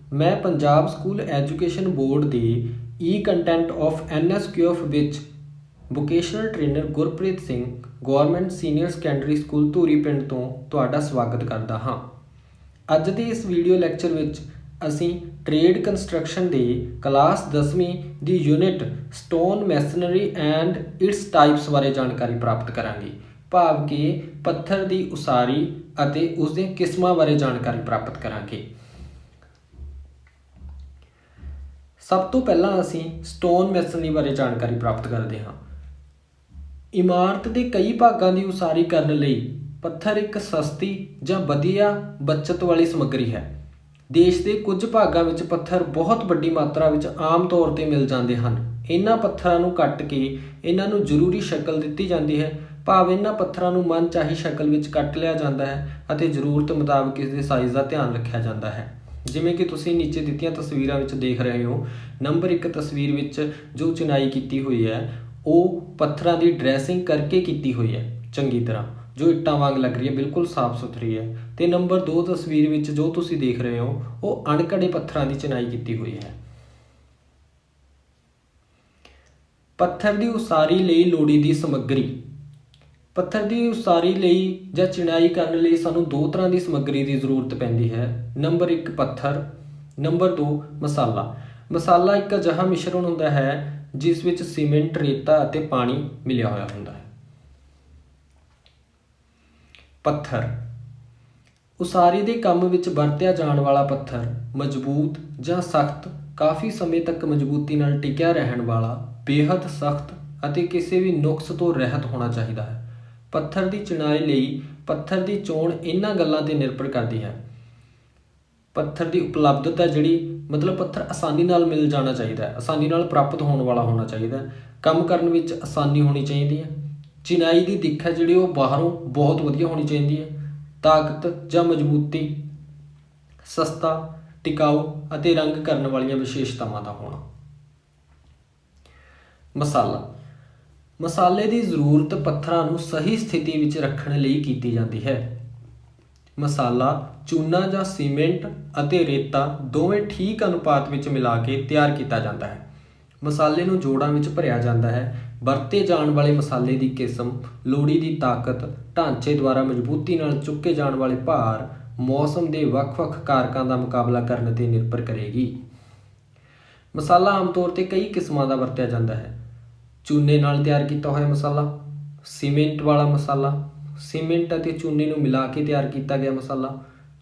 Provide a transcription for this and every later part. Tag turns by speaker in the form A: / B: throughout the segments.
A: मैं Punjab school education board ਦੇ ई content of NSQF ਵਿੱਚ vocational trainer Gurpreet Singh government senior secondary school Dhuri ਪਿੰਡ ਤੋਂ ਤੁਹਾਡਾ ਸਵਾਗਤ ਕਰਦਾ ਹਾਂ। ਅੱਜ ਦੇ ਇਸ ਵੀਡੀਓ ਲੈਕਚਰ ਵਿੱਚ ਅਸੀਂ ਟ੍ਰੇਡ ਕੰਸਟਰਕਸ਼ਨ ਦੇ ਕਲਾਸ 10ਵੀਂ ਦੀ unit stone masonry and its types ਬਾਰੇ ਜਾਣਕਾਰੀ ਪ੍ਰਾਪਤ ਕਰਾਂਗੇ। ਭਾਵ ਕਿ ਪੱਥਰ ਦੀ ਉਸਾਰੀ ਅਤੇ ਉਸ ਦੀਆਂ ਕਿਸਮਾਂ ਬਾਰੇ ਜਾਣਕਾਰੀ ਪ੍ਰਾਪਤ ਕਰਾਂਗੇ। ਸਭ ਤੋਂ ਪਹਿਲਾਂ ਅਸੀਂ ਸਟੋਨ ਮੈਸਨਰੀ ਬਾਰੇ ਜਾਣਕਾਰੀ ਪ੍ਰਾਪਤ ਕਰਦੇ ਹਾਂ। ਇਮਾਰਤ ਦੇ ਕਈ ਭਾਗਾਂ ਦੀ ਉਸਾਰੀ ਕਰਨ ਲਈ ਪੱਥਰ ਇੱਕ ਸਸਤੀ ਜਾਂ ਵਧੀਆ ਬਚਤ ਵਾਲੀ ਸਮੱਗਰੀ ਹੈ। ਦੇਸ਼ ਦੇ ਕੁਝ ਭਾਗਾਂ ਵਿੱਚ ਪੱਥਰ ਬਹੁਤ ਵੱਡੀ ਮਾਤਰਾ ਵਿੱਚ ਆਮ ਤੌਰ 'ਤੇ ਮਿਲ ਜਾਂਦੇ ਹਨ। ਇਹਨਾਂ ਪੱਥਰਾਂ ਨੂੰ ਕੱਟ ਕੇ ਇਹਨਾਂ ਨੂੰ ਜ਼ਰੂਰੀ ਸ਼ਕਲ ਦਿੱਤੀ ਜਾਂਦੀ ਹੈ। ਭਾਵ ਇਹਨਾਂ ਪੱਥਰਾਂ ਨੂੰ ਮਨਚਾਹੀ ਸ਼ਕਲ ਵਿੱਚ ਕੱਟ ਲਿਆ ਜਾਂਦਾ ਹੈ ਅਤੇ ਜ਼ਰੂਰਤ ਮੁਤਾਬਕ ਇਸ ਦੇ ਸਾਈਜ਼ ਦਾ ਧਿਆਨ ਰੱਖਿਆ ਜਾਂਦਾ ਹੈ। ਜਿਵੇਂ ਕਿ ਤੁਸੀਂ ਨੀਚੇ ਦਿੱਤੀਆਂ ਤਸਵੀਰਾਂ ਵਿੱਚ ਦੇਖ ਰਹੇ ਹੋ। ਨੰਬਰ 1 ਤਸਵੀਰ ਵਿੱਚ ਜੋ ਚਿਣਾਈ ਕੀਤੀ ਹੋਈ ਹੈ ਉਹ ਪੱਥਰਾਂ ਦੀ ਡਰੈਸਿੰਗ ਕਰਕੇ ਕੀਤੀ ਹੋਈ ਹੈ ਚੰਗੀ ਤਰ੍ਹਾਂ, ਜੋ ਇੱਟਾਂ ਵਾਂਗ ਲੱਗ ਰਹੀ ਹੈ, ਬਿਲਕੁਲ ਸਾਫ਼ ਸੁਥਰੀ ਹੈ। ਅਤੇ ਨੰਬਰ 2 ਤਸਵੀਰ ਵਿੱਚ ਜੋ ਤੁਸੀਂ ਦੇਖ ਰਹੇ ਹੋ ਉਹ ਅਣਘੜੇ ਪੱਥਰਾਂ ਦੀ ਚਿਣਾਈ ਕੀਤੀ ਹੋਈ ਹੈ। ਪੱਥਰ ਦੀ ਉਸਾਰੀ ਲਈ ਲੋੜੀਂਦੀ ਸਮੱਗਰੀ। ਪੱਥਰ ਦੀ ਉਸਾਰੀ ਲਈ ਜਾਂ ਚਿਣਾਈ ਕਰਨ ਲਈ ਸਾਨੂੰ 2 ਤਰ੍ਹਾਂ ਦੀ ਸਮੱਗਰੀ ਦੀ ਜ਼ਰੂਰਤ ਪੈਂਦੀ ਹੈ। ਨੰਬਰ 1 ਪੱਥਰ, ਨੰਬਰ 2 ਮਸਾਲਾ। ਮਸਾਲਾ ਇੱਕ ਅਜਿਹਾ ਮਿਸ਼ਰਣ ਹੁੰਦਾ ਹੈ ਜਿਸ ਵਿੱਚ ਸੀਮੈਂਟ, ਰੇਤਾ ਅਤੇ ਪਾਣੀ ਮਿਲਿਆ ਹੋਇਆ ਹੁੰਦਾ ਹੈ। ਪੱਥਰ ਉਸਾਰੀ ਦੇ ਕੰਮ ਵਿੱਚ ਵਰਤਿਆ ਜਾਣ ਵਾਲਾ ਪੱਥਰ ਮਜ਼ਬੂਤ ਜਾਂ ਸਖਤ, ਕਾਫੀ ਸਮੇਂ ਤੱਕ ਮਜ਼ਬੂਤੀ ਨਾਲ ਟਿਕਿਆ ਰਹਿਣ ਵਾਲਾ, ਬੇਹੱਦ ਸਖਤ ਅਤੇ ਕਿਸੇ ਵੀ ਨੁਕਸ ਤੋਂ ਰਹਿਤ ਹੋਣਾ ਚਾਹੀਦਾ ਹੈ। ਪੱਥਰ ਦੀ ਚਿਣਾਈ ਲਈ ਪੱਥਰ ਦੀ ਚੋਣ ਇਹਨਾਂ ਗੱਲਾਂ 'ਤੇ ਨਿਰਭਰ ਕਰਦੀ ਹੈ। ਪੱਥਰ ਦੀ ਉਪਲਬਧਤਾ, ਜਿਹੜੀ ਮਤਲਬ ਪੱਥਰ ਆਸਾਨੀ ਨਾਲ ਮਿਲ ਜਾਣਾ ਚਾਹੀਦਾ ਹੈ, ਆਸਾਨੀ ਨਾਲ ਪ੍ਰਾਪਤ ਹੋਣ ਵਾਲਾ ਹੋਣਾ ਚਾਹੀਦਾ ਹੈ। ਕੰਮ ਕਰਨ ਵਿੱਚ ਆਸਾਨੀ ਹੋਣੀ ਚਾਹੀਦੀ ਹੈ। ਚਿਣਾਈ ਦੀ ਦਿੱਖ ਹੈ ਜਿਹੜੀ ਉਹ ਬਾਹਰੋਂ ਬਹੁਤ ਵਧੀਆ ਹੋਣੀ ਚਾਹੀਦੀ ਹੈ। ਤਾਕਤ ਜਾਂ ਮਜ਼ਬੂਤੀ, ਸਸਤਾ, ਟਿਕਾਊ ਅਤੇ ਰੰਗ ਕਰਨ ਵਾਲੀਆਂ ਵਿਸ਼ੇਸ਼ਤਾਵਾਂ ਦਾ ਹੋਣਾ। ਮਸਾਲਾ। ਮਸਾਲੇ ਦੀ ਜ਼ਰੂਰਤ ਪੱਥਰਾਂ ਨੂੰ ਸਹੀ ਸਥਿਤੀ ਵਿੱਚ ਰੱਖਣ ਲਈ ਕੀਤੀ ਜਾਂਦੀ ਹੈ। ਮਸਾਲਾ ਚੂਨਾ ਜਾਂ ਸੀਮੈਂਟ ਅਤੇ ਰੇਤਾ ਦੋਵੇਂ ਠੀਕ ਅਨੁਪਾਤ ਵਿੱਚ ਮਿਲਾ ਕੇ ਤਿਆਰ ਕੀਤਾ ਜਾਂਦਾ ਹੈ। ਮਸਾਲੇ ਨੂੰ ਜੋੜਾਂ ਵਿੱਚ ਭਰਿਆ ਜਾਂਦਾ ਹੈ। ਵਰਤੇ ਜਾਣ ਵਾਲੇ ਮਸਾਲੇ ਦੀ ਕਿਸਮ, ਲੋੜੀਂਦੀ ਤਾਕਤ, ਢਾਂਚੇ ਦੁਆਰਾ ਮਜ਼ਬੂਤੀ ਨਾਲ ਚੁੱਕੇ ਜਾਣ ਵਾਲੇ ਭਾਰ, ਮੌਸਮ ਦੇ ਵੱਖ-ਵੱਖ ਕਾਰਕਾਂ ਦਾ ਮੁਕਾਬਲਾ ਕਰਨ 'ਤੇ ਨਿਰਭਰ ਕਰੇਗੀ। ਮਸਾਲਾ ਆਮ ਤੌਰ 'ਤੇ ਕਈ ਕਿਸਮਾਂ ਦਾ ਵਰਤਿਆ ਜਾਂਦਾ ਹੈ। ਚੂਨੇ ਨਾਲ ਤਿਆਰ ਕੀਤਾ ਹੋਇਆ ਮਸਾਲਾ, ਸੀਮੈਂਟ ਵਾਲਾ ਮਸਾਲਾ, ਸੀਮੈਂਟ ਅਤੇ ਚੂਨੇ ਨੂੰ ਮਿਲਾ ਕੇ ਤਿਆਰ ਕੀਤਾ ਗਿਆ ਮਸਾਲਾ,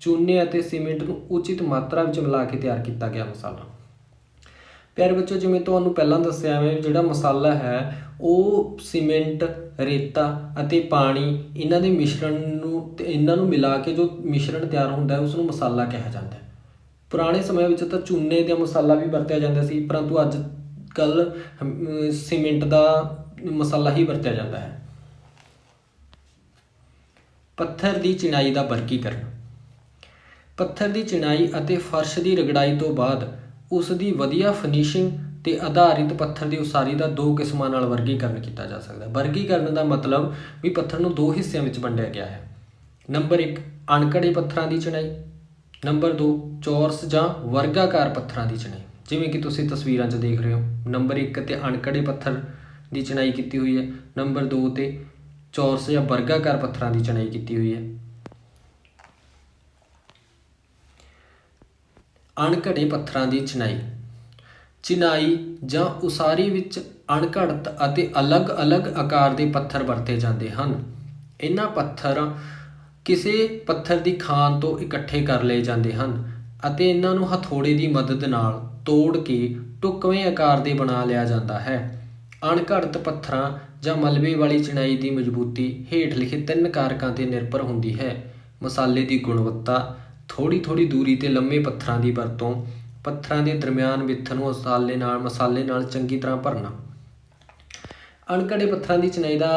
A: ਚੂਨੇ ਅਤੇ ਸੀਮੈਂਟ ਨੂੰ ਉਚਿਤ ਮਾਤਰਾ ਵਿੱਚ ਮਿਲਾ ਕੇ ਤਿਆਰ ਕੀਤਾ ਗਿਆ ਮਸਾਲਾ। ਪਿਆਰੇ ਬੱਚੋ, ਜਿਵੇਂ ਤੁਹਾਨੂੰ ਪਹਿਲਾਂ ਦੱਸਿਆ ਮੈਂ, ਜਿਹੜਾ ਮਸਾਲਾ ਹੈ ਉਹ ਸੀਮੈਂਟ, ਰੇਤਾ ਅਤੇ ਪਾਣੀ ਇਹਨਾਂ ਦੇ ਮਿਸ਼ਰਣ ਨੂੰ ਤੇ ਇਹਨਾਂ ਨੂੰ ਮਿਲਾ ਕੇ ਜੋ ਮਿਸ਼ਰਣ ਤਿਆਰ ਹੁੰਦਾ ਹੈ ਉਸ ਨੂੰ ਮਸਾਲਾ ਕਿਹਾ ਜਾਂਦਾ ਹੈ। ਪੁਰਾਣੇ ਸਮੇਂ ਵਿੱਚ ਤਾਂ ਚੂਨੇ ਦਾ ਮਸਾਲਾ ਵੀ ਵਰਤਿਆ ਜਾਂਦਾ ਸੀ, ਪਰੰਤੂ ਅੱਜ ਕੱਲ੍ਹ ਸੀਮੈਂਟ ਦਾ ਮਸਾਲਾ ਹੀ ਵਰਤਿਆ ਜਾਂਦਾ ਹੈ। ਪੱਥਰ ਦੀ ਚਿਣਾਈ ਦਾ ਵਰਗੀਕਰਨ। ਪੱਥਰ ਦੀ ਚਿਣਾਈ ਅਤੇ ਫਰਸ਼ ਦੀ ਰਗੜਾਈ ਤੋਂ ਬਾਅਦ ਉਸ ਦੀ ਵਧੀਆ ਫਿਨਿਸ਼ਿੰਗ 'ਤੇ ਆਧਾਰਿਤ ਪੱਥਰ ਦੀ ਉਸਾਰੀ ਦਾ 2 ਕਿਸਮਾਂ ਨਾਲ ਵਰਗੀਕਰਨ ਕੀਤਾ ਜਾ ਸਕਦਾ ਹੈ। ਵਰਗੀਕਰਨ ਦਾ ਮਤਲਬ ਵੀ ਪੱਥਰ ਨੂੰ 2 ਹਿੱਸਿਆਂ ਵਿੱਚ ਵੰਡਿਆ ਗਿਆ ਹੈ। ਨੰਬਰ 1 ਅਣਘੜੇ ਪੱਥਰਾਂ ਦੀ ਚਿਣਾਈ, ਨੰਬਰ 2 ਚੌਰਸ ਜਾਂ ਵਰਗਾਕਾਰ ਪੱਥਰਾਂ ਦੀ ਚਿਣਾਈ। ਜਿਵੇਂ ਕਿ ਤੁਸੀਂ ਤਸਵੀਰਾਂ 'ਚ ਦੇਖ ਰਹੇ ਹੋ, ਨੰਬਰ 1 'ਤੇ ਅਣਘੜੇ ਪੱਥਰ ਦੀ ਚਿਣਾਈ ਕੀਤੀ ਹੋਈ ਹੈ, ਨੰਬਰ 2 'ਤੇ ਚੌਰਸ ਜਾਂ ਵਰਗਾਕਾਰ ਪੱਥਰਾਂ ਦੀ ਚਿਣਾਈ ਕੀਤੀ ਹੋਈ ਹੈ। ਅਣਘੜੇ ਪੱਥਰਾਂ ਦੀ ਚਿਣਾਈ। ਚਿਣਾਈ ਜਾਂ ਉਸਾਰੀ ਵਿੱਚ ਅਣਘੜਤ ਅਤੇ ਅਲੱਗ-ਅਲੱਗ ਆਕਾਰ ਦੇ ਪੱਥਰ ਵਰਤੇ ਜਾਂਦੇ ਹਨ। ਇਹਨਾਂ ਪੱਥਰ ਕਿਸੇ ਪੱਥਰ ਦੀ ਖਾਣ ਤੋਂ ਇਕੱਠੇ ਕਰ ਲਏ ਜਾਂਦੇ ਹਨ ਅਤੇ ਇਹਨਾਂ ਨੂੰ ਹਥੌੜੇ ਦੀ ਮਦਦ ਨਾਲ ਤੋੜ ਕੇ ਢੁਕਵੇਂ ਆਕਾਰ ਦੇ ਬਣਾ ਲਿਆ ਜਾਂਦਾ ਹੈ। ਅਣਘੜਤ ਪੱਥਰਾਂ ਜਾਂ ਮਲਬੇ ਵਾਲੀ ਚਿਣਾਈ ਦੀ ਮਜ਼ਬੂਤੀ ਹੇਠ ਲਿਖੇ 3 ਕਾਰਕਾਂ 'ਤੇ ਨਿਰਭਰ ਹੁੰਦੀ ਹੈ। ਮਸਾਲੇ ਦੀ ਗੁਣਵੱਤਾ, ਥੋੜ੍ਹੀ ਦੂਰੀ 'ਤੇ ਲੰਮੇ ਪੱਥਰਾਂ ਦੀ ਵਰਤੋਂ, ਪੱਥਰਾਂ ਦੇ ਦਰਮਿਆਨ ਵਿੱਥ ਨੂੰ ਮਸਾਲੇ ਨਾਲ ਚੰਗੀ ਤਰ੍ਹਾਂ ਭਰਨਾ। ਅਣਘੜੇ ਪੱਥਰਾਂ ਦੀ ਚਿਣਾਈ ਦਾ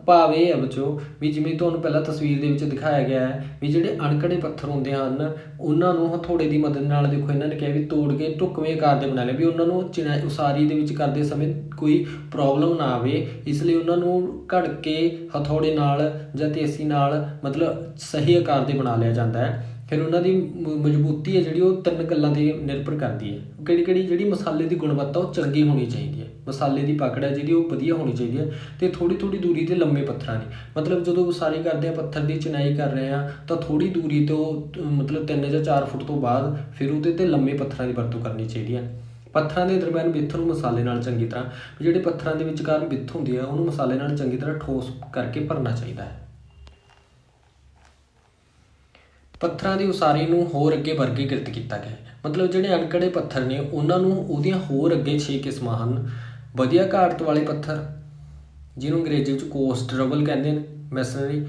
A: ਭਾਵ ਇਹ ਹੈ ਬੱਚੋ ਵੀ ਜਿਵੇਂ ਤੁਹਾਨੂੰ ਪਹਿਲਾਂ ਤਸਵੀਰ ਦੇ ਵਿੱਚ ਦਿਖਾਇਆ ਗਿਆ ਹੈ ਵੀ ਜਿਹੜੇ ਅਣਘੜੇ ਪੱਥਰ ਹੁੰਦੇ ਹਨ ਉਹਨਾਂ ਨੂੰ ਹਥੌੜੇ ਦੀ ਮਦਦ ਨਾਲ, ਦੇਖੋ ਇਹਨਾਂ ਨੇ ਕਿਹਾ ਵੀ ਤੋੜ ਕੇ ਢੁਕਵੇਂ ਆਕਾਰ ਦੇ ਬਣਾ ਲਿਆ, ਵੀ ਉਹਨਾਂ ਨੂੰ ਚਿਣਾਈ ਉਸਾਰੀ ਦੇ ਵਿੱਚ ਕਰਦੇ ਸਮੇਂ ਕੋਈ ਪ੍ਰੋਬਲਮ ਨਾ ਆਵੇ, ਇਸ ਲਈ ਉਹਨਾਂ ਨੂੰ ਘੜ ਕੇ ਹਥੌੜੇ ਨਾਲ ਜਾਂ ਤੇਸੀ ਨਾਲ ਮਤਲਬ ਸਹੀ ਆਕਾਰ ਦੇ ਬਣਾ ਲਿਆ ਜਾਂਦਾ ਹੈ। ਫਿਰ ਉਹਨਾਂ ਦੀ ਮਜ਼ਬੂਤੀ ਹੈ ਜਿਹੜੀ ਉਹ 3 ਗੱਲਾਂ 'ਤੇ ਨਿਰਭਰ ਕਰਦੀ ਹੈ। ਕਿਹੜੀ ਜਿਹੜੀ ਮਸਾਲੇ ਦੀ ਗੁਣਵੱਤਾ ਉਹ ਚੰਗੀ ਹੋਣੀ ਚਾਹੀਦੀ ਹੈ, ਮਸਾਲੇ ਦੀ ਪਕੜ ਹੈ ਜਿਹੜੀ ਉਹ ਵਧੀਆ ਹੋਣੀ ਚਾਹੀਦੀ ਹੈ, ਅਤੇ ਥੋੜ੍ਹੀ ਦੂਰੀ 'ਤੇ ਲੰਮੇ ਪੱਥਰਾਂ ਦੀ, ਮਤਲਬ ਜਦੋਂ ਉਸਾਰੀ ਕਰਦੇ ਹਾਂ ਪੱਥਰ ਦੀ ਚਿਣਾਈ ਕਰ ਰਹੇ ਹਾਂ ਤਾਂ ਥੋੜ੍ਹੀ ਦੂਰੀ ਤੋਂ ਮਤਲਬ 3 ਜਾਂ 4 ਫੁੱਟ ਤੋਂ ਬਾਅਦ ਫਿਰ ਉਹਦੇ 'ਤੇ ਲੰਮੇ ਪੱਥਰਾਂ ਦੀ ਵਰਤੋਂ ਕਰਨੀ ਚਾਹੀਦੀ ਹੈ। ਪੱਥਰਾਂ ਦੇ ਦਰਮਿਆਨ ਵਿੱਥ ਨੂੰ ਮਸਾਲੇ ਨਾਲ ਚੰਗੀ ਤਰ੍ਹਾਂ, ਜਿਹੜੇ ਪੱਥਰਾਂ ਦੇ ਵਿਚਕਾਰ ਵਿੱਥ ਹੁੰਦੀ ਹੈ ਉਹਨੂੰ ਮਸਾਲੇ ਨਾਲ ਚੰਗੀ ਤਰ੍ਹਾਂ ਠੋਸ ਕਰਕੇ ਭਰਨਾ ਚਾਹੀਦਾ ਹੈ। ਪੱਥਰਾਂ ਦੀ ਉਸਾਰੀ ਨੂੰ ਹੋਰ ਅੱਗੇ ਵਰਗੀਕ੍ਰਿਤ ਕੀਤਾ ਗਿਆ, ਮਤਲਬ ਜਿਹੜੇ ਅਣਕੜੇ ਪੱਥਰ ਨੇ ਉਹਨਾਂ ਨੂੰ ਉਹਦੀਆਂ ਹੋਰ ਅੱਗੇ 6 ਕਿਸਮਾਂ ਹਨ। ਵਧੀਆ ਘਾੜਤ ਵਾਲੇ ਪੱਥਰ, ਜਿਹਨੂੰ ਅੰਗਰੇਜ਼ੀ ਵਿੱਚ ਕੋਸਟ ਰਬਲ ਕਹਿੰਦੇ ਨੇ ਮੈਸਨਰੀ,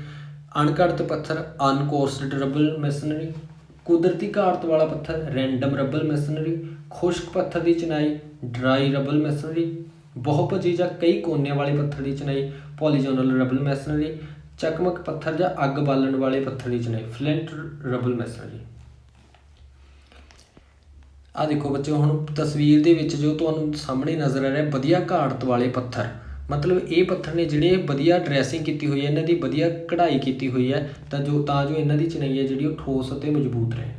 A: ਅਣਘੜਤ ਪੱਥਰ ਅਨਕੋਸਟਡ ਰਬਲ ਮੈਸਨਰੀ, ਕੁਦਰਤੀ ਘਾੜਤ ਵਾਲਾ ਪੱਥਰ ਰੈਂਡਮ ਰਬਲ ਮੈਸਨਰੀ, ਖੁਸ਼ਕ ਪੱਥਰ ਦੀ ਚਿਣਾਈ ਡਰਾਈ ਰਬਲ ਮੈਸਨਰੀ, ਬਹੁਭੁਜੀ ਜਾਂ ਕਈ ਕੋਨਿਆਂ ਵਾਲੇ ਪੱਥਰ ਦੀ ਚਿਣਾਈ ਪੋਲੀਜੋਨਲ ਰਬਲ ਮੈਸਨਰੀ, ਚਕਮਕ ਪੱਥਰ ਜਾਂ ਅੱਗ ਬਾਲਣ ਵਾਲੇ ਪੱਥਰ ਦੀ ਚਿਣਾਈ ਫਲਿੰਟ ਰਬਲ ਮੈਸਨਰੀ। ਆਹ ਦੇਖੋ ਬੱਚਿਓ, ਹੁਣ ਤਸਵੀਰ ਦੇ ਵਿੱਚ ਜੋ ਤੁਹਾਨੂੰ ਸਾਹਮਣੇ ਨਜ਼ਰ ਆ ਰਿਹਾ ਵਧੀਆ ਘਾੜਤ ਵਾਲੇ ਪੱਥਰ, ਮਤਲਬ ਇਹ ਪੱਥਰ ਨੇ ਜਿਹੜੇ ਵਧੀਆ ਡਰੈਸਿੰਗ ਕੀਤੀ ਹੋਈ ਹੈ, ਇਹਨਾਂ ਦੀ ਵਧੀਆ ਕਢਾਈ ਕੀਤੀ ਹੋਈ ਹੈ ਤਾਂ ਜੋ ਇਹਨਾਂ ਦੀ ਚਿਣਾਈ ਹੈ ਜਿਹੜੀ ਉਹ ਠੋਸ ਅਤੇ ਮਜ਼ਬੂਤ ਰਹੇ।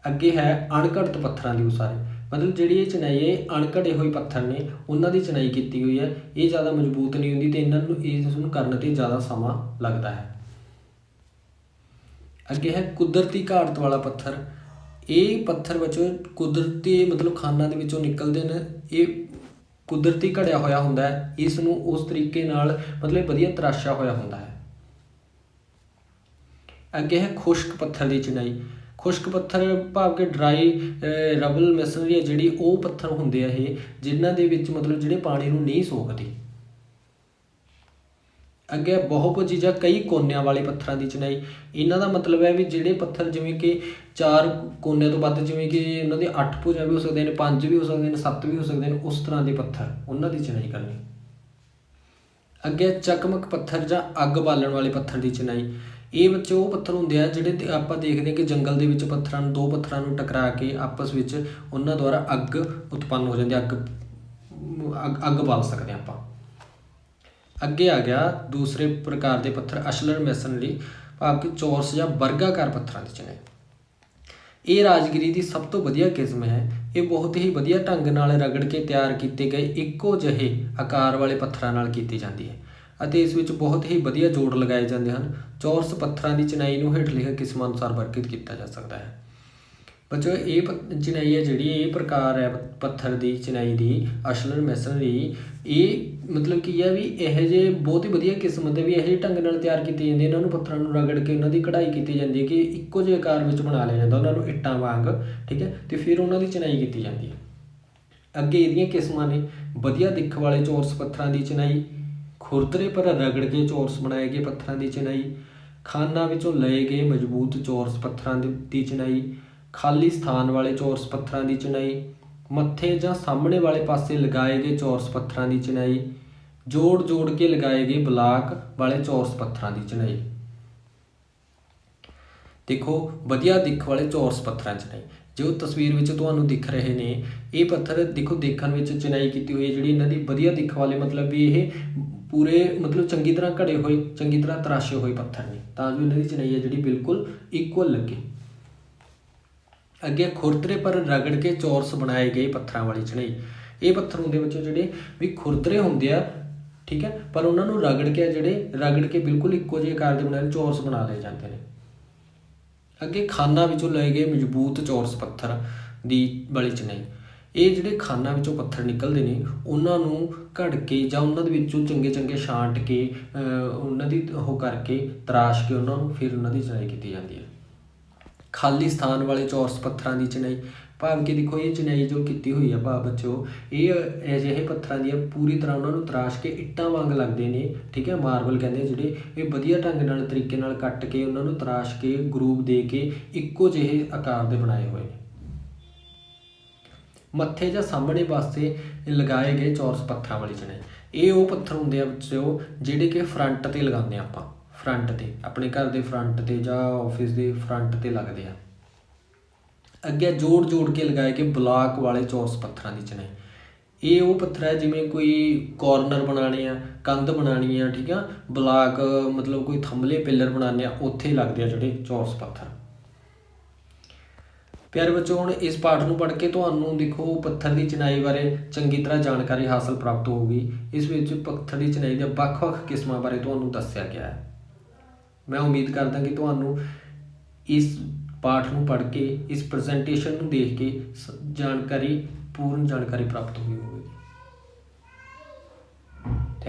A: ਅੱਗੇ ਹੈ ਅਣਘੜਤ ਪੱਥਰਾਂ ਦੀ ਉਸਾਰੀ, ਮਤਲਬ ਜਿਹੜੀ ਇਹ ਚਿਣਾਈ ਹੈ ਅਣਘੜੇ ਹੋਏ ਪੱਥਰ ਨੇ ਉਹਨਾਂ ਦੀ ਚਿਣਾਈ ਕੀਤੀ ਹੋਈ ਹੈ, ਇਹ ਜ਼ਿਆਦਾ ਮਜ਼ਬੂਤ ਨਹੀਂ ਹੁੰਦੀ ਅਤੇ ਇਹਨਾਂ ਨੂੰ ਇਸ ਨੂੰ ਕਰਨ 'ਤੇ ਜ਼ਿਆਦਾ ਸਮਾਂ ਲੱਗਦਾ ਹੈ। ਅੱਗੇ ਹੈ ਕੁਦਰਤੀ ਘਾੜਤ ਵਾਲਾ ਪੱਥਰ, ਇਹ ਪੱਥਰ ਵਿੱਚੋਂ ਕੁਦਰਤੀ ਮਤਲਬ ਖਾਨਾਂ ਦੇ ਵਿੱਚੋਂ ਨਿਕਲਦੇ ਨੇ, ਇਹ ਕੁਦਰਤੀ ਘੜਿਆ ਹੋਇਆ ਹੁੰਦਾ ਹੈ, ਇਸ ਨੂੰ ਉਸ ਤਰੀਕੇ ਨਾਲ ਮਤਲਬ ਵਧੀਆ ਤਰਾਸ਼ਿਆ ਹੋਇਆ ਹੁੰਦਾ ਹੈ। ਅੱਗੇ ਹੈ ਖੁਸ਼ਕ ਪੱਥਰ ਦੀ ਚਿਣਾਈ, ਖੁਸ਼ਕ ਪੱਥਰ ਭਾਵ ਕਿ ਡਰਾਈ ਰਬਲ ਮੈਸਨਰੀ ਹੈ ਜਿਹੜੀ, ਉਹ ਪੱਥਰ ਹੁੰਦੇ ਆ ਇਹ ਜਿਨ੍ਹਾਂ ਦੇ ਵਿੱਚ ਮਤਲਬ ਜਿਹੜੇ ਪਾਣੀ ਨੂੰ ਨਹੀਂ ਸੋਖਦੇ। ਅੱਗੇ ਬਹੁਭੁਜੀ ਜਾਂ ਕਈ ਕੋਨਿਆਂ ਵਾਲੇ ਪੱਥਰਾਂ ਦੀ ਚਿਣਾਈ, ਇਹਨਾਂ ਦਾ ਮਤਲਬ ਹੈ ਵੀ ਜਿਹੜੇ ਪੱਥਰ ਜਿਵੇਂ ਕਿ 4 ਕੋਨਿਆਂ ਤੋਂ ਵੱਧ, ਜਿਵੇਂ ਕਿ ਇਹਨਾਂ ਦੇ 8 ਭੁਜਾਂ ਵੀ ਹੋ ਸਕਦੇ ਨੇ, 5 ਵੀ ਹੋ ਸਕਦੇ ਨੇ, 7 ਵੀ ਹੋ ਸਕਦੇ ਨੇ, ਉਸ ਤਰ੍ਹਾਂ ਦੇ ਪੱਥਰ ਉਹਨਾਂ ਦੀ ਚਿਣਾਈ ਕਰਨੀ। ਅੱਗੇ ਚਕਮਕ ਪੱਥਰ ਜਾਂ ਅੱਗ ਬਾਲਣ ਵਾਲੇ ਪੱਥਰ ਦੀ ਚਿਣਾਈ, ਇਹ ਬੱਚੇ ਉਹ ਪੱਥਰ ਹੁੰਦੇ ਆ ਜਿਹੜੇ ਆਪਾਂ ਦੇਖਦੇ ਹਾਂ ਕਿ ਜੰਗਲ ਦੇ ਵਿੱਚ ਪੱਥਰਾਂ ਨੂੰ, 2 ਪੱਥਰਾਂ ਨੂੰ ਟਕਰਾ ਕੇ ਆਪਸ ਵਿੱਚ ਉਹਨਾਂ ਦੁਆਰਾ ਅੱਗ ਉਤਪੰਨ ਹੋ ਜਾਂਦੀ, ਅੱਗ ਬਾਲ ਸਕਦੇ ਆਪਾਂ। ਅੱਗੇ ਆ ਗਿਆ ਦੂਸਰੇ ਪ੍ਰਕਾਰ ਦੇ ਪੱਥਰ ਅਸ਼ਲਰ ਮੈਸਨਰੀ, ਭਾਵ ਕਿ ਚੌਰਸ ਜਾਂ ਵਰਗਾਕਾਰ ਪੱਥਰਾਂ ਦੀ ਚਿਣਾਈ। ਇਹ ਰਾਜਗੀਰੀ ਦੀ ਸਭ ਤੋਂ ਵਧੀਆ ਕਿਸਮ ਹੈ, ਇਹ ਬਹੁਤ ਹੀ ਵਧੀਆ ਢੰਗ ਨਾਲ ਰਗੜ ਕੇ ਤਿਆਰ ਕੀਤੇ ਗਏ ਇੱਕੋ ਜਿਹੇ ਆਕਾਰ ਵਾਲੇ ਪੱਥਰਾਂ ਨਾਲ ਕੀਤੀ ਜਾਂਦੀ ਹੈ ਅਤੇ ਇਸ ਵਿੱਚ ਬਹੁਤ ਹੀ ਵਧੀਆ ਜੋੜ ਲਗਾਏ ਜਾਂਦੇ ਹਨ। ਚੌਰਸ ਪੱਥਰਾਂ ਦੀ ਚਿਣਾਈ ਨੂੰ ਹੇਠ ਲਿਖੇ ਕਿਸਮਾਂ ਅਨੁਸਾਰ ਵਰਗੀਕ੍ਰਿਤ ਕੀਤਾ ਜਾ ਸਕਦਾ ਹੈ। ਬੱਚੋ ਇਹ ਚਿਣਾਈ ਹੈ ਜਿਹੜੀ, ਇਹ ਪ੍ਰਕਾਰ ਹੈ ਪੱਥਰ ਦੀ ਚਿਣਾਈ ਦੀ ਅਸ਼ਲਰ ਮੈਸਨਰੀ, ਇਹ ਮਤਲਬ ਕੀ ਹੈ ਵੀ ਇਹੋ ਜਿਹੇ ਬਹੁਤ ਹੀ ਵਧੀਆ ਕਿਸਮ ਦੇ ਵੀ ਇਹੋ ਜਿਹੇ ਢੰਗ ਨਾਲ ਤਿਆਰ ਕੀਤੇ ਜਾਂਦੇ, ਇਹਨਾਂ ਨੂੰ ਪੱਥਰਾਂ ਨੂੰ ਰਗੜ ਕੇ ਉਹਨਾਂ ਦੀ ਕਢਾਈ ਕੀਤੀ ਜਾਂਦੀ ਹੈ ਕਿ ਇੱਕੋ ਜਿਹੇ ਆਕਾਰ ਵਿੱਚ ਬਣਾ ਲਿਆ ਜਾਂਦਾ ਉਹਨਾਂ ਨੂੰ ਇੱਟਾਂ ਵਾਂਗ, ਠੀਕ ਹੈ, ਅਤੇ ਫਿਰ ਉਹਨਾਂ ਦੀ ਚਿਣਾਈ ਕੀਤੀ ਜਾਂਦੀ ਹੈ। ਅੱਗੇ ਇਹਦੀਆਂ ਕਿਸਮਾਂ ਨੇ ਵਧੀਆ ਦਿੱਖ ਵਾਲੇ ਚੌਰਸ ਪੱਥਰਾਂ ਦੀ ਚਿਣਾਈ, ਖੁਰਦਰੇ ਪਰ ਰਗੜ ਕੇ ਚੌਰਸ ਬਣਾਏ ਗਏ ਪੱਥਰਾਂ ਦੀ ਚਿਣਾਈ, ਖਾਨਾਂ ਵਿੱਚੋਂ ਲਏ ਗਏ ਮਜ਼ਬੂਤ ਚੌਰਸ ਪੱਥਰਾਂ ਦੀ ਚਿਣਾਈ, ਖਾਲੀ ਸਥਾਨ ਵਾਲੇ ਚੌਰਸ ਪੱਥਰਾਂ ਦੀ ਚਿਣਾਈ, ਮੱਥੇ ਜਾਂ ਸਾਹਮਣੇ ਵਾਲੇ ਪਾਸੇ ਲਗਾਏ ਗਏ ਚੌਰਸ ਪੱਥਰਾਂ ਦੀ ਚਿਣਾਈ, ਜੋੜ ਕੇ ਲਗਾਏ ਗਏ ਬਲਾਕ ਵਾਲੇ ਚੌਰਸ ਪੱਥਰਾਂ ਦੀ ਚਿਣਾਈ। ਦੇਖੋ ਵਧੀਆ ਦਿੱਖ ਵਾਲੇ ਚੌਰਸ ਪੱਥਰਾਂ ਦੀ ਚਿਣਾਈ, ਜੋ ਤਸਵੀਰ ਵਿੱਚ ਤੁਹਾਨੂੰ ਦਿਖ ਰਹੇ ਨੇ ਇਹ ਪੱਥਰ ਦੇਖੋ ਦੇਖਣ ਵਿੱਚ ਚਿਣਾਈ ਕੀਤੀ ਹੋਈ ਹੈ ਜਿਹੜੀ ਇਹਨਾਂ ਦੀ ਵਧੀਆ ਦਿੱਖ ਵਾਲੇ, ਮਤਲਬ ਵੀ ਇਹ ਪੂਰੇ ਮਤਲਬ ਚੰਗੀ ਤਰ੍ਹਾਂ ਘੜੇ ਹੋਏ, ਚੰਗੀ ਤਰ੍ਹਾਂ ਤਰਾਸ਼ੇ ਹੋਏ ਪੱਥਰ ਨੇ ਤਾਂ ਜੋ ਇਹਨਾਂ ਦੀ ਚਿਣਾਈ ਹੈ ਜਿਹੜੀ ਬਿਲਕੁਲ ਇਕੁਅਲ ਲੱਗੇ। ਅੱਗੇ ਖੁਰਦਰੇ ਪਰ ਰਗੜ ਕੇ ਚੌਰਸ ਬਣਾਏ ਗਏ ਪੱਥਰਾਂ ਵਾਲੀ ਚਿਣਾਈ, ਇਹ ਪੱਥਰ ਹੁੰਦੇ ਵਿੱਚੋਂ ਜਿਹੜੇ ਵੀ ਖੁਰਦਰੇ ਹੁੰਦੇ ਆ, ਠੀਕ ਹੈ, ਪਰ ਉਹਨਾਂ ਨੂੰ ਰਗੜ ਕੇ ਬਿਲਕੁਲ ਇੱਕੋ ਜਿਹੇ ਆਕਾਰ ਦੇ ਬਣਾਏ ਚੌਰਸ ਬਣਾ ਲਏ ਜਾਂਦੇ ਨੇ। ਅੱਗੇ ਖਾਨਾਂ ਵਿੱਚੋਂ ਲਏ ਗਏ ਮਜ਼ਬੂਤ ਚੌਰਸ ਪੱਥਰ ਦੀ ਵਾਲੀ ਚਿਣਾਈ, ਇਹ ਜਿਹੜੇ ਖਾਨਾਂ ਵਿੱਚੋਂ ਪੱਥਰ ਨਿਕਲਦੇ ਨੇ ਉਹਨਾਂ ਨੂੰ ਘੜ ਕੇ ਜਾਂ ਉਹਨਾਂ ਦੇ ਵਿੱਚੋਂ ਚੰਗੇ ਛਾਂਟ ਕੇ ਉਹਨਾਂ ਦੀ ਉਹ ਕਰਕੇ ਤਰਾਸ਼ ਕੇ ਉਹਨਾਂ ਨੂੰ ਫਿਰ ਉਹਨਾਂ ਦੀ ਚਿਣਾਈ ਕੀਤੀ ਜਾਂਦੀ ਹੈ। ਖਾਲੀ ਸਥਾਨ ਵਾਲੇ ਚੌਰਸ ਪੱਥਰਾਂ ਦੀ ਚਿਣਾਈ, ਭਾਵ ਕਿ ਦੇਖੋ ਇਹ ਚਿਣਾਈ ਜੋ ਕੀਤੀ ਹੋਈ ਆ ਭਾਵ ਬੱਚੋ, ਇਹ ਅਜਿਹੇ ਪੱਥਰਾਂ ਦੀ ਪੂਰੀ ਤਰ੍ਹਾਂ ਉਹਨਾਂ ਨੂੰ ਤਰਾਸ਼ ਕੇ ਇੱਟਾਂ ਵਾਂਗ ਲੱਗਦੇ ਨੇ, ਠੀਕ ਹੈ, ਮਾਰਬਲ ਕਹਿੰਦੇ ਜਿਹੜੇ, ਇਹ ਵਧੀਆ ਢੰਗ ਨਾਲ ਤਰੀਕੇ ਨਾਲ ਕੱਟ ਕੇ ਉਹਨਾਂ ਨੂੰ ਤਰਾਸ਼ ਕੇ ਗਰੂਪ ਦੇ ਕੇ ਇੱਕੋ ਜਿਹੇ ਆਕਾਰ ਦੇ ਬਣਾਏ ਹੋਏ ਨੇ। ਮੱਥੇ ਜਾਂ ਸਾਹਮਣੇ ਪਾਸੇ ਲਗਾਏ ਗਏ ਚੌਰਸ ਪੱਥਰਾਂ ਵਾਲੀ ਚਿਣਾਈ, ਇਹ ਉਹ ਪੱਥਰ ਹੁੰਦੇ ਆ ਬੱਚਿਓ ਜਿਹੜੇ ਕਿ ਫਰੰਟ 'ਤੇ ਲਗਾਉਂਦੇ ਹਾਂ ਆਪਾਂ, ਫਰੰਟ 'ਤੇ ਆਪਣੇ ਘਰ ਦੇ ਫਰੰਟ 'ਤੇ ਜਾਂ ਆਫਿਸ ਦੇ ਫਰੰਟ 'ਤੇ ਲੱਗਦੇ ਆ। ਅੱਗੇ ਜੋੜ ਕੇ ਲਗਾਏ ਗਏ ਬਲਾਕ ਵਾਲੇ ਚੌਰਸ ਪੱਥਰਾਂ ਦੀ ਚਿਣਾਈ, ਇਹ ਉਹ ਪੱਥਰ ਹੈ ਜਿਵੇਂ ਕੋਈ ਕੋਰਨਰ ਬਣਾਉਣੇ ਆ, ਕੰਧ ਬਣਾਉਣੀ ਆ, ਠੀਕ ਆ, ਬਲਾਕ ਮਤਲਬ ਕੋਈ ਥੰਮਲੇ ਪਿੱਲਰ ਬਣਾਉਂਦੇ ਆ, ਉੱਥੇ ਲੱਗਦੇ ਆ ਜਿਹੜੇ ਚੌਰਸ ਪੱਥਰ। ਪਿਆਰੇ ਬੱਚੋ, ਹੁਣ ਇਸ ਪਾਠ ਨੂੰ ਪੜ੍ਹ ਕੇ ਤੁਹਾਨੂੰ ਦੇਖੋ ਪੱਥਰ ਦੀ ਚਿਣਾਈ ਬਾਰੇ ਚੰਗੀ ਤਰ੍ਹਾਂ ਜਾਣਕਾਰੀ ਹਾਸਲ ਪ੍ਰਾਪਤ ਹੋਊਗੀ। ਇਸ ਵਿੱਚ ਪੱਥਰ ਦੀ ਚਿਣਾਈ ਦੇ ਵੱਖ-ਵੱਖ ਕਿਸਮਾਂ ਬਾਰੇ ਤੁਹਾਨੂੰ ਦੱਸਿਆ ਗਿਆ ਹੈ। ਮੈਂ ਉਮੀਦ ਕਰਦਾ ਕਿ ਤੁਹਾਨੂੰ ਇਸ ਪਾਠ ਨੂੰ ਪੜ੍ਹ ਕੇ, ਇਸ ਪ੍ਰੈਜੈਂਟੇਸ਼ਨ ਨੂੰ ਦੇਖ ਕੇ ਪੂਰਨ ਜਾਣਕਾਰੀ ਪ੍ਰਾਪਤ ਹੋਈ ਹੋਵੇਗੀ।